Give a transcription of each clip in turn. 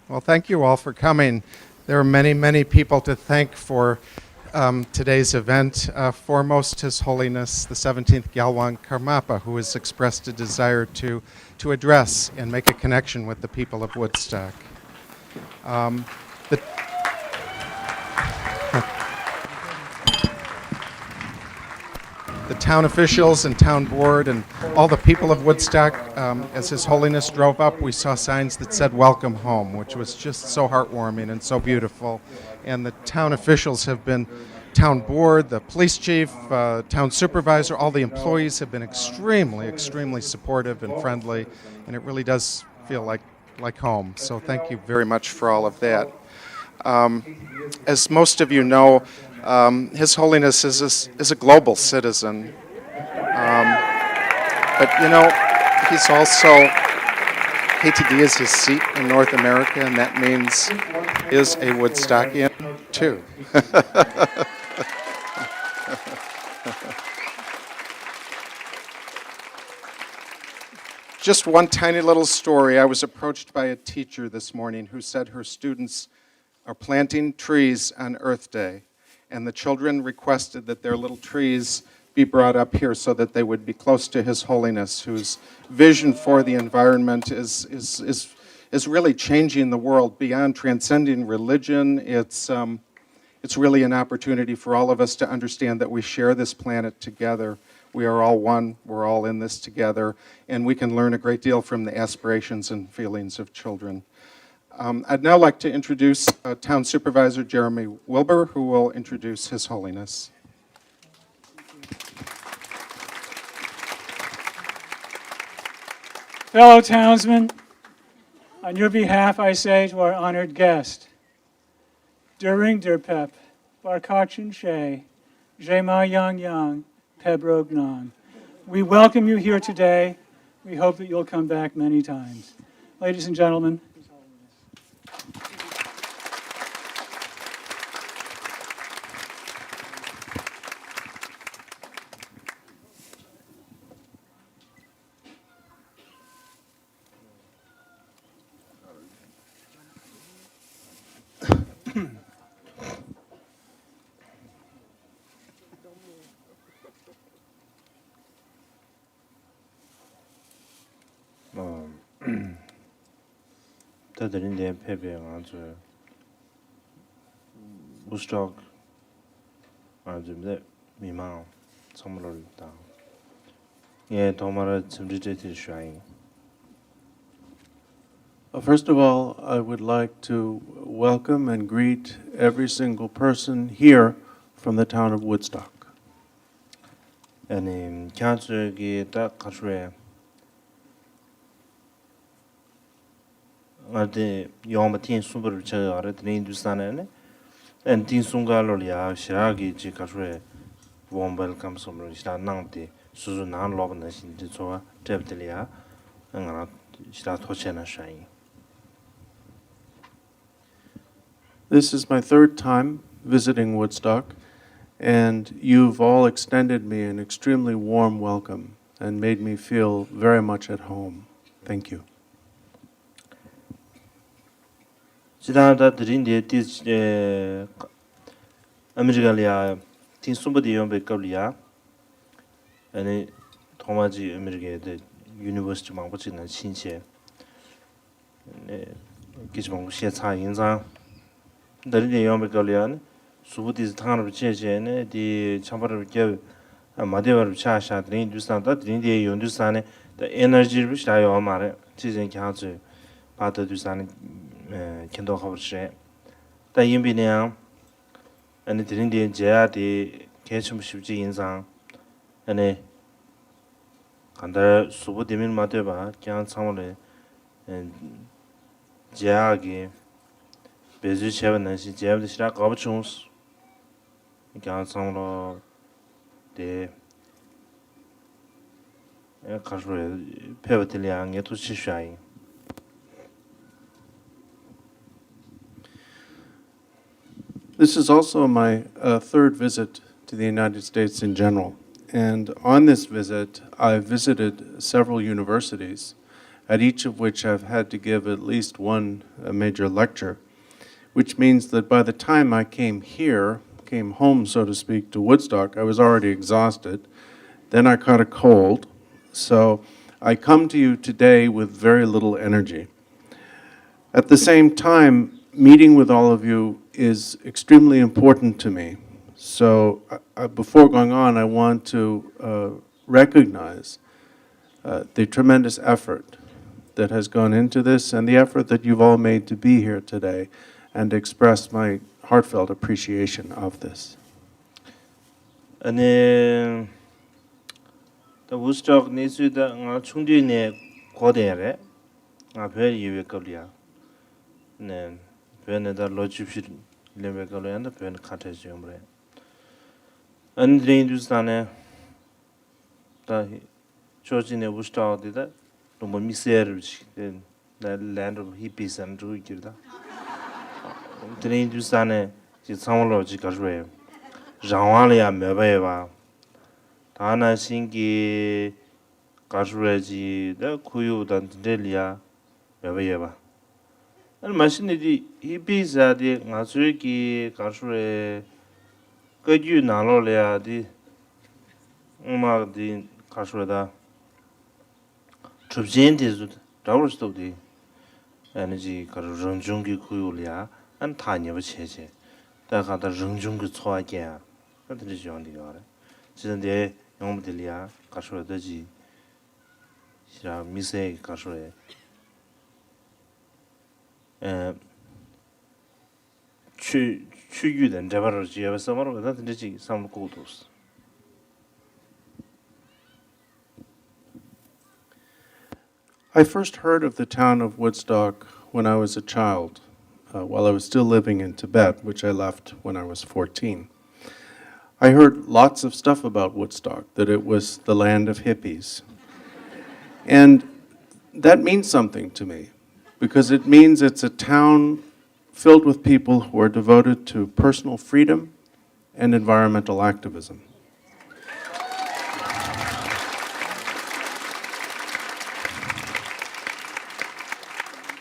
Well, thank you all for coming. There are many, many people to thank for today's event. Foremost, His Holiness the 17th Gyalwang Karmapa, who has expressed a desire to address and make a connection with the people of Woodstock. The the town officials and town board and all the people of Woodstock, as His Holiness drove up, we saw signs that said "Welcome Home," which was just so heartwarming and so beautiful. And the town officials have been, town board, the police chief, town supervisor, all the employees have been extremely, extremely supportive and friendly, and it really does feel like home. So thank you very much for all of that. As most of you know, His Holiness is a global citizen. But you know, he's also, KTD is his seat in North America, and that means is a Woodstockian too. Just one tiny little story. I was approached by a teacher this morning who said her students are planting trees on Earth Day, and the children requested that their little trees be brought up here so that they would be close to His Holiness, whose vision for the environment is really changing the world beyond transcending religion. It's really an opportunity for all of us to understand that we share this planet together. We are all one, we're all in this together, and we can learn a great deal from the aspirations and feelings of children. I'd now like to introduce Town Supervisor Jeremy Wilbur, who will introduce His Holiness. Fellow townsmen, on your behalf I say to our honored guest, During Derpep, Barkachin She, Jema Yang Yang, Pebrog Nan. We welcome you here today. We hope that you'll come back many times. Ladies and gentlemen, His Holiness. 다들인데 패배 아주 Woodstock 아주 미망 선물을 다. 예, 도마라 점지제티 샤인. First of all, I would like to welcome and greet every single person here from the town of Woodstock. 아니, 캬츠기 딱 가수에 아데 용마틴 수버를 저 아래드네 인두스탄에 엔틴 숭갈로리아 시라기 지 가수에 warm welcome 선물을 시다 낭데 수수 난 로브는 신지 좋아 잡들이야 응아라 시다 토체나 샤인. This is my third time visiting Woodstock, and you've all extended me an extremely warm welcome and made me feel very much at home. Thank you. 지다다 드린데 디 아메리카리아 틴 숨버디 용베컬리아 아니 도마지 아메리카의 유니버시티 망보지는 신체 네 기초망 시차 인상 드린데 용베컬리아 수부디 당하는 제제네 디 참바를 게 마데버를 차샤 드린 두산다 드린데 용두산에 더 에너지를 시다요 말에 지진 캬즈 바더 두산에 켄도 하버시 다 임비냐 아니 드린데 제아디 개춤 쉽지 인상 아니 간다 수부 되면 맞대봐 그냥 참을래 제아기 베지 쳬는 시 제압도 시작 거부충스 그냥 참으로 데 가수에 페버틀이랑 예토 시샤이. This is also my third visit to the United States in general. And on this visit, I visited several universities at each of which I've had to give at least one major lecture, which means that by the time I came home, so to speak, to Woodstock, I was already exhausted. Then I caught a cold, so I come to you today with very little energy. At the same time, meeting with all of you is extremely important to me. So before going on, I want to recognize the tremendous effort that has gone into this and the effort that you've all made to be here today and express my heartfelt appreciation of this. 아니 더 Woodstock 니스다 nga 충주네 고대래 nga 별 이외 걸이야 네 변에다 로집시 레벨 걸이한다 변 카테지 엄래 안드레인두스탄에 다 조지네 Woodstock이다 너무 미세르지 나 land of hippies and druid이다 드레인두스탄에 지 상월로지 가르에 장완이야 매배와 다나 신기 가르에지 다 구유단 델리아 매배와 안 마신이디 히비자디 나수기 가르에 거주 나로래야디 음악디 가르에다 춥진디즈 다우스도디 에너지 가르 런중기 구유리아 안 타녀버 체제 다가다 런중기 초아게 그들이 좋은데요. 지난데 영무들이야 가셔야지. 시라 미세 가셔야. 추유된 자바를 지어서 말로 다든지 삼고도스. I first heard of the town of Woodstock when I was a child, while I was still living in Tibet, which I left when I was 14. I heard lots of stuff about Woodstock, that it was the land of hippies. And that means something to me, because it means it's a town filled with people who are devoted to personal freedom and environmental activism.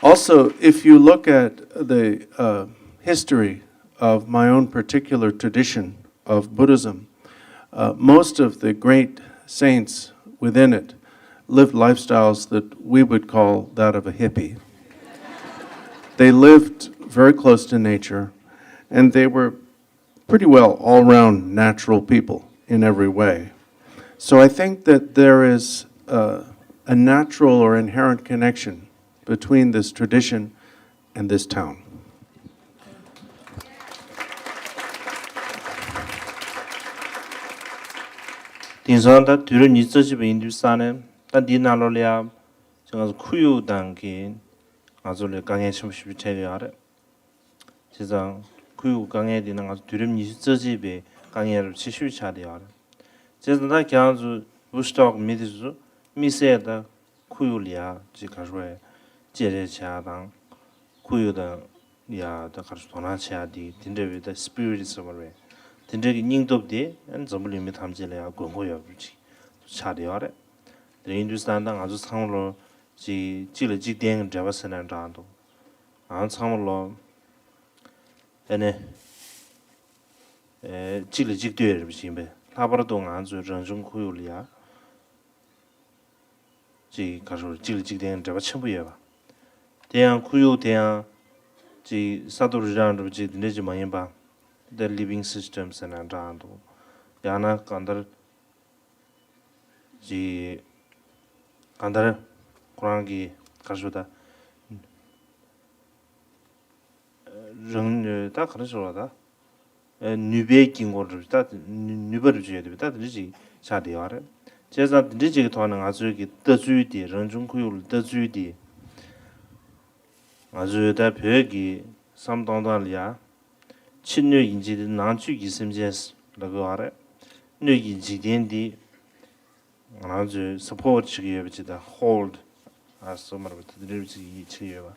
Also, if you look at the history of my own particular tradition of Buddhism, most of the great saints within it lived lifestyles that we would call that of a hippie. They lived very close to nature, and they were pretty well all-round natural people in every way. So I think that there is a natural or inherent connection between this tradition and this town. 딘선다 뒤를 있어지베 인두산에 단 디나로리아 정말 쿠유단기 아졸레 강에 심십이 체리아래 지상 쿠유 강에 디는 아주 뒤를 있어지베 강에를 치슈 차리아래 제가 겨주 Woodstock 미디스 미세다 쿠유리아 지가르에 제레차당 쿠유다 야다 가르 도나차디 딘데베다 스피릿 서버에 딘데기 닝dob디 안 점불림이 탐지래야 권고여부지 차리아래 인두스탄당 아주 상으로 지 지르지된 잡았으나 라도 안 상으로 에네 지르지되어 비심베 타버동 안주 전중 쿠유리아 지 가서 지르지된 잡아 첨부해봐 대양 쿠유 대양 지 사도르장도 지 내지 많이 봐 the living systems and 안도 야나 간들 지 간들 고랑기 가서다 다 그러셔다 뉴베 긴고를 다 뉴버를 줘야 돼. 다 들지 자대와래. 제가 들지 도하는 아주 이게 더주디 런중구율 더주디 아주 다 벽이 삼동단이야. 친류 인지의 난주 있음제라고 하래. 뇌기 지된디 아주 서포트치기 예비다 hold 아서 말부터 들지 치여봐.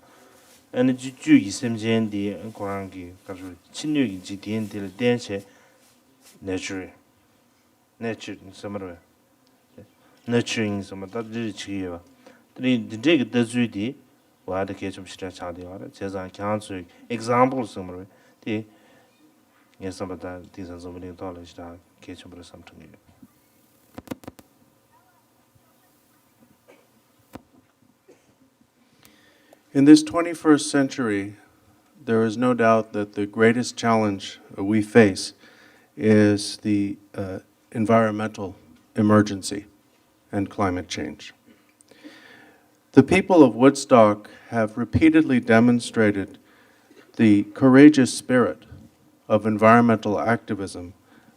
에너지 주 있음제인데 고랑기 가서 친류기 지된디를 대체 nature 서머로 nurturing some that did chiva 这个得罪的，我还得给什么时间强调的，这样讲出 example 什么的，的也什么的，第三什么领导了，是他给什么的什么成语。In this 21st century, there is no doubt that the greatest challenge we face is the environmental emergency and climate change. The people of Woodstock have repeatedly demonstrated the courageous spirit of environmental activism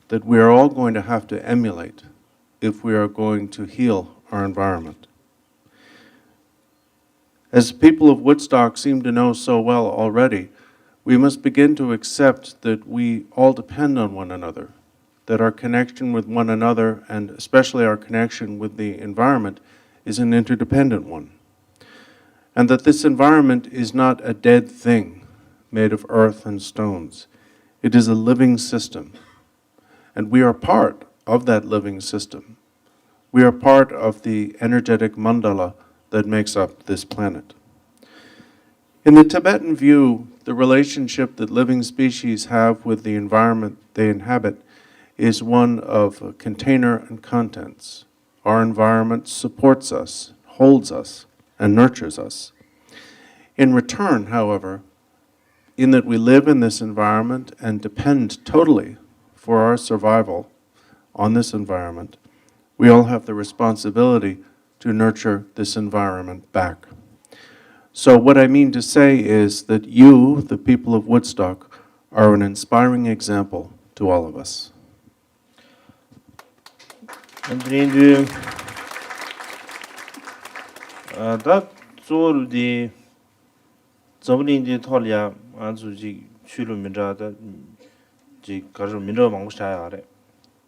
that we are all going to have to emulate if we are going to heal our environment. As people of Woodstock seem to know so well already, we must begin to accept that we all depend on one another, that our connection with one another, and especially our connection with the environment, is an interdependent one. And that this environment is not a dead thing made of earth and stones. It is a living system. And we are part of that living system. We are part of the energetic mandala that makes up this planet. In the Tibetan view, the relationship that living species have with the environment they inhabit is one of container and contents. Our environment supports us, holds us, and nurtures us. In return, however, in that we live in this environment and depend totally for our survival on this environment, we all have the responsibility to nurture this environment back. So what I mean to say is that you, the people of Woodstock, are an inspiring example to all of us.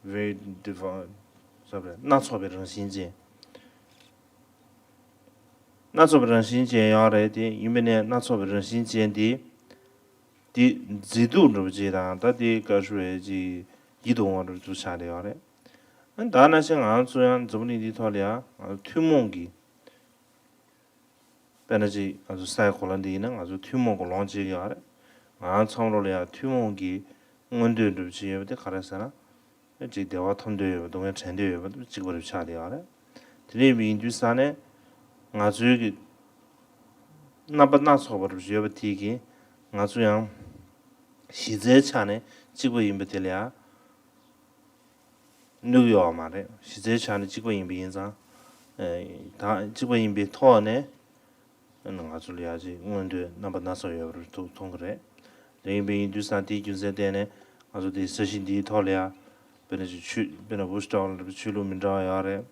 Very different. 那错别成新建，那错别成新建要来的，因为呢，那错别成新建的制度知不知道？它的个属于的移动啊，都下来要来。那当然像俺这样这么的套了啊，推蒙的，本来是啊，就晒火了的呢，啊，就推蒙个浪迹要来，俺唱了了推蒙的，我对对不起，有点卡在啥呢？ 这电话通对，东西传对，都几个人下的了。这里面就是啥呢？俺这个那不那错不就是要不提起，俺这样现在查呢，几个人不得了，六月嘛的，现在查呢几个人不认上，他几个人别套呢，俺这里也是，我对那不那错要不都通个的，这边就是啥地就是的呢，俺说的实行的套了。 本来Woodstock去路民招呀的，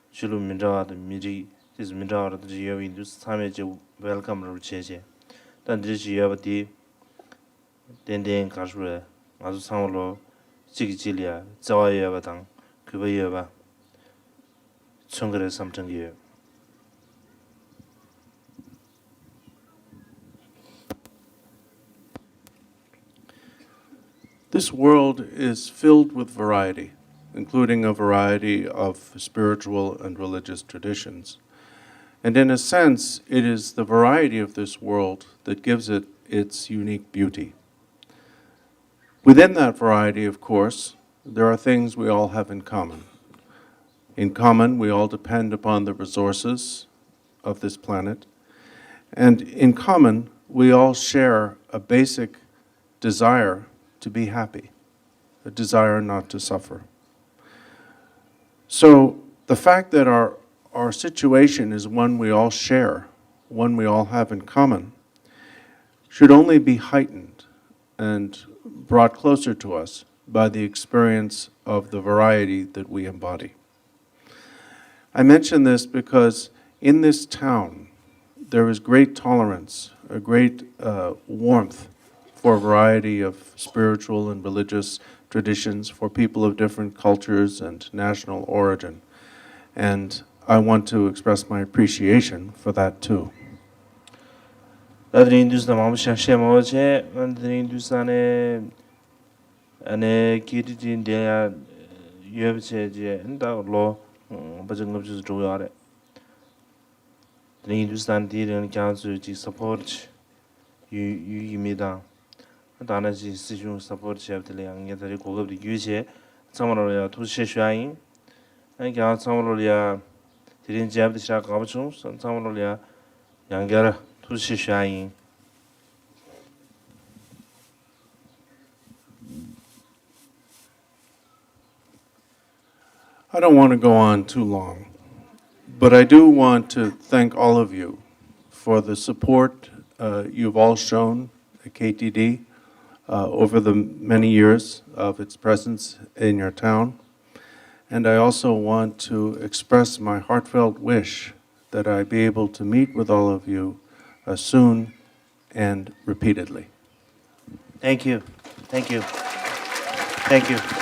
去路民招的民地，就是民招的，这些民就是他们就 welcome 入去些，但这些要的，点搞出来，俺说上了这个这里啊，早也不当，可不也吧，从个来上正月。 This world is filled with variety, including a variety of spiritual and religious traditions. And in a sense, it is the variety of this world that gives it its unique beauty. Within that variety, of course, there are things we all have in common. In common, we all depend upon the resources of this planet. And in common, we all share a basic desire to be happy, a desire not to suffer. So the fact that our situation is one we all share, one we all have in common, should only be heightened and brought closer to us by the experience of the variety that we embody. I mention this because in this town, there is great tolerance, a great warmth for a variety of spiritual and religious traditions, for people of different cultures and national origin. And I want to express my appreciation for that too. 드니 두산 디는 갸주지 support 유입니다. 다나지 시중 support 챕들이 양녀들이 고급의 유지 참으로야 도시 슈아인 아니 갸 참으로야 드린 챕들 시작 가보죠. 참으로야 양결 도시 슈아인 I don't want to go on too long, but I do want to thank all of you for the support you've all shown at KTD over the many years of its presence in your town. And I also want to express my heartfelt wish that I be able to meet with all of you soon and repeatedly. Thank you. Thank you. Thank you.